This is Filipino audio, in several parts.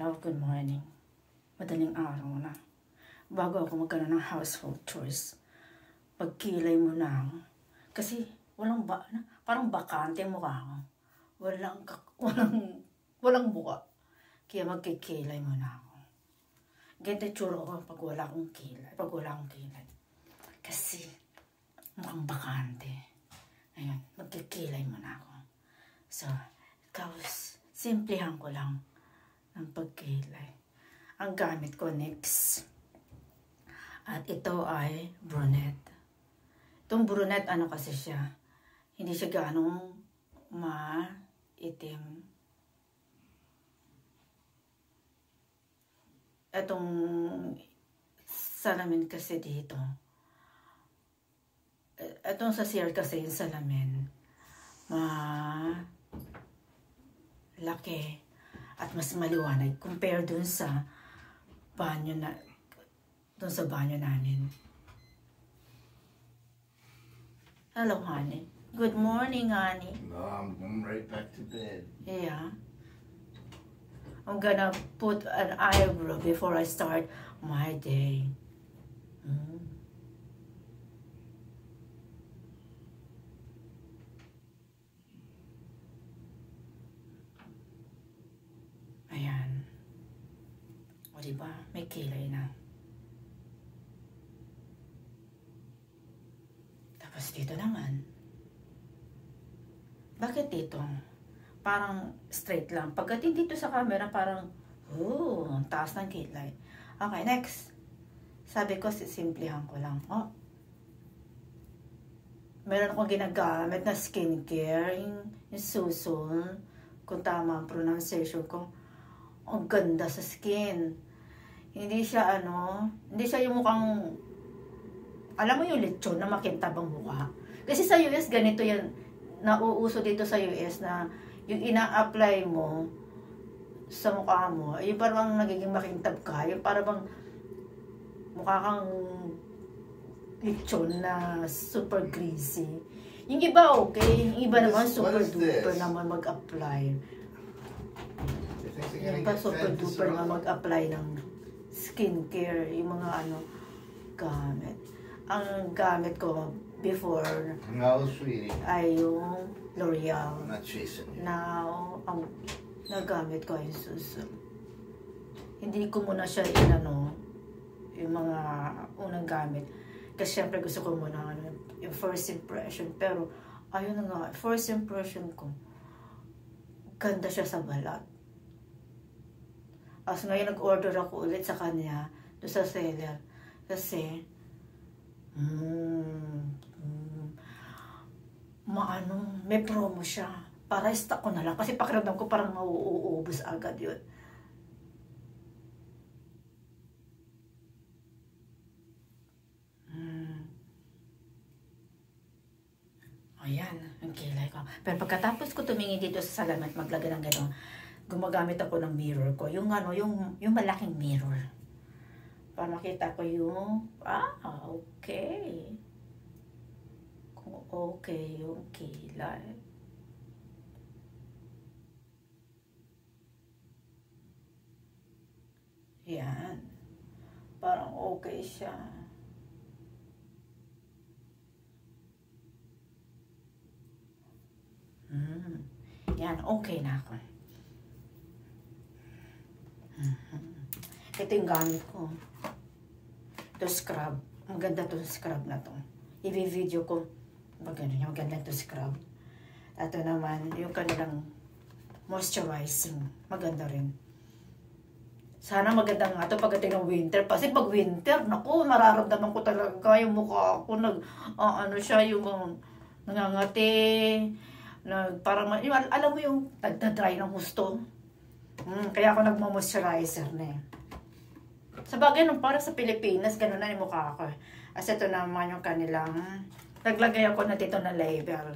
Hello, good morning. Madaling araw na. Bago ako magkaroon ng household chores, pagkilay mo na ako. Kasi parang bakante mukha ako. Walang buka. Kaya magkikilay mo na ako. Ganito tsura ko pag wala akong kilay. Kasi mukhang bakante. Ngayon, magkikilay mo na ako. So, simplihan ko lang ang pagkilay. Ang gamit ko next. At ito ay brunette. Itong brunette, ano kasi siya? Hindi siya ganong maitim. Itong salamin kasi dito. Itong sa CR kasi yung salamin. Laki at mas maliwanag compare dun sa banyo namin. Hello, honey. Good morning, honey. No, I'm going right back to bed. Yeah. I'm gonna put an eyebrow before I start my day. Ayan. O diba? May kilay na. Tapos dito naman. Bakit dito? Parang straight lang. Pagdating dito sa camera, parang, ang taas ng kilay. Okay, next. Sabi ko, simplihan ko lang. Meron akong ginagamit na skincare, yung Susun, kung tama ang pronunciation ko. Ang ganda sa skin. Hindi siya yung mukhang, alam mo yung lechon na makintabang mukha. Kasi sa US, ganito yan, nauuso dito sa US na yung ina-apply mo sa mukha mo, yung parang nagiging makintab ka, yung parang mukha kang lechon na super greasy. Yung iba okay, yung iba naman super duper naman mag-apply. Yung pa super duper na mag-apply ng skincare, yung mga gamit. Ang gamit ko before ay yung L'Oreal. Now, ang nagamit ko ay Susun. Hindi ko muna siya yung mga unang gamit. Kasi syempre gusto ko muna yung first impression. Pero, ayun na nga, first impression ko, ganda siya sa balat. As ngayon, nag-order ako ulit sa kanya, doon sa seller. Kasi, may promo siya. Para stock ko na lang. Kasi pakiramdam ko parang mauubos agad yun. Ayan, ang kilay ko. Pero pagkatapos ko tumingin dito sa salamin at maglagay ng gano'n, gumagamit ako ng mirror ko. Yung malaking mirror. Para makita ko yung, okay. Kung okay yung kilay. Yan. Parang okay siya. Yan, okay na ako. Ito yung gamit ko. Ito scrub. Maganda itong scrub na to. I-video ko. Maganda itong scrub. Ito naman, yung kanilang moisturizing. Maganda rin. Sana maganda nga ito pagdating ng winter. Kasi pag winter, naku, mararamdaman ko talaga yung mukha ko. Yung nangangati. Parang, alam mo yung nagda-dry ng gusto. Kaya ako nagmo-moisturizer na eh. Sa bagay, parang sa Pilipinas, gano'n na yung mukha ko. As ito naman yung kanilang, naglagay ako na dito na label.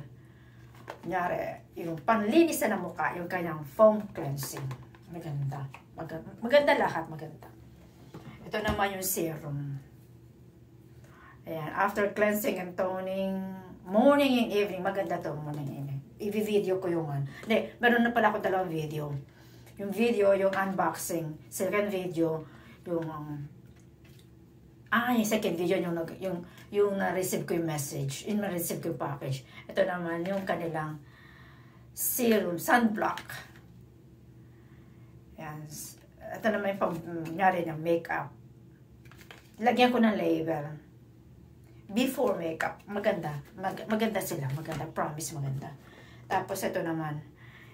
Kunyari, yung panlinis na ng mukha, yung kanyang foam cleansing. Maganda. Maganda lahat, maganda. Ito naman yung serum. Ayan, after cleansing and toning, morning and evening, maganda to morning and evening. I-video ko yung Hindi, meron na pala ako dalawang video. yung video, yung unboxing. Second video, yung yung second video, yung na-receive ko yung message, yung na-receive ko yung package. Ito naman, yung kanilang serum, sunblock. Yan. Ito naman yung pag-nyari ng makeup. Lagyan ko ng label. Before makeup. Maganda. Maganda sila. Maganda. Promise, maganda. Tapos ito naman,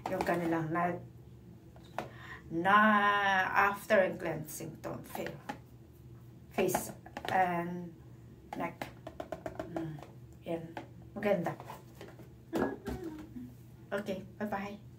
yung kanilang na after cleansing tone. Face and neck. Yan. Maganda. Okay. Bye-bye.